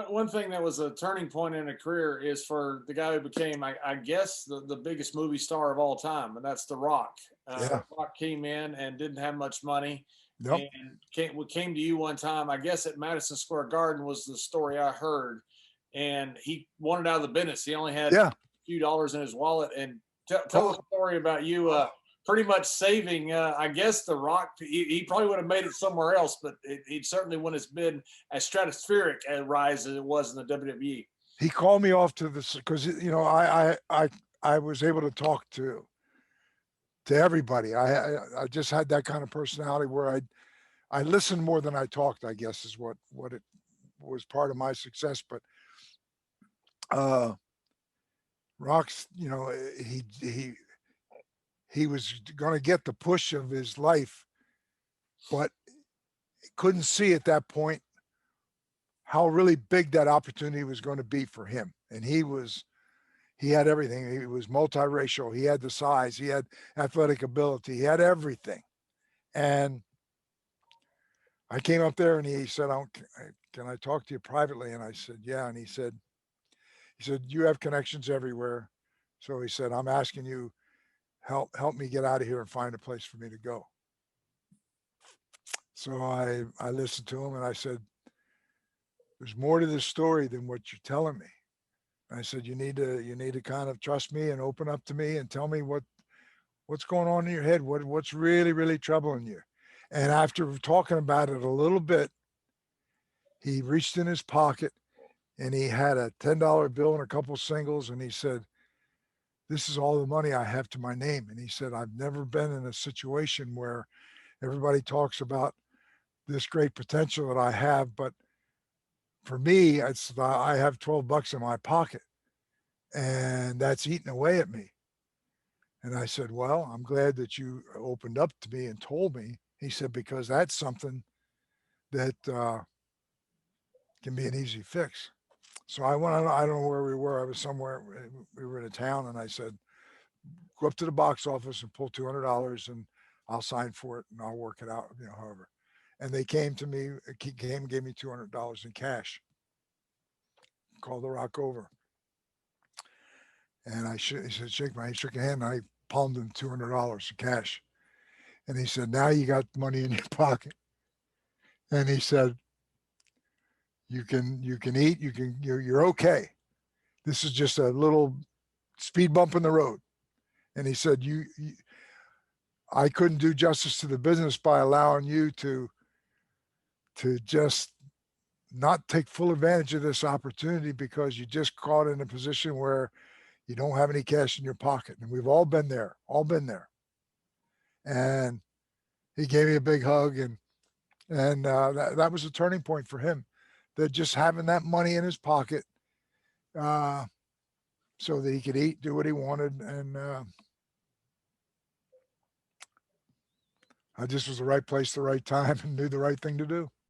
one thing that was a turning point in a career is for the guy who became, I guess, the biggest movie star of all time, and that's The Rock. Yeah. Rock came in and didn't have much money, Nope. and came to you one time. I guess at Madison Square Garden was the story I heard, and he wanted out of the business. He only had a Yeah. few dollars in his wallet. And tell Oh, a story about you. Pretty much saving, I guess, The Rock. He probably would have made it somewhere else, but it certainly wouldn't have been as stratospheric a rise as it was in the WWE. he called me off to this because I was able to talk to everybody. I just had that kind of personality where I listened more than I talked, I guess is what it was part of my success. But uh Rock's, he was going to get the push of his life, but couldn't see at that point how really big that opportunity was going to be for him. And he had everything. He was multiracial. He had the size. He had athletic ability. He had everything. And I came up there and he said, "Can I talk to you privately?" And I said, "Yeah." And he said, "You have connections everywhere." So he said, "I'm asking you, help me get out of here and find a place for me to go." So I listened to him and I said, "There's more to this story than what you're telling me." I said, you need to kind of trust me and open up to me and tell me what's going on in your head, what's really, really troubling you. And after talking about it a little bit, he reached in his pocket and he had a $10 bill and a couple singles, and he said, "This is all the money I have to my name." And he said, "I've never been in a situation where everybody talks about this great potential that I have, but for me, I have $12 in my pocket, and that's eating away at me." And I said, "Well, I'm glad that you opened up to me and told me." He said, "Because that's something that can be an easy fix." So I went on, I don't know where we were. I was somewhere, we were in a town, and I said, "Go up to the box office and pull $200 and I'll sign for it and I'll work it out, however." And they came to me, came, gave me $200 in cash, called The Rock over. And he said, "Shake my hand," shook a hand, and I palmed him $200 in cash. And he said, "Now you got money in your pocket." And he said, you can eat, you're okay. This is just a little speed bump in the road." And he said, I couldn't do justice to the business by allowing you to just not take full advantage of this opportunity because you just caught in a position where you don't have any cash in your pocket. And we've all been there, And he gave me a big hug, and that was a turning point for him. That just having that money in his pocket, uh, so that he could eat, do what he wanted, and I just was the right place, the right time, and knew the right thing to do.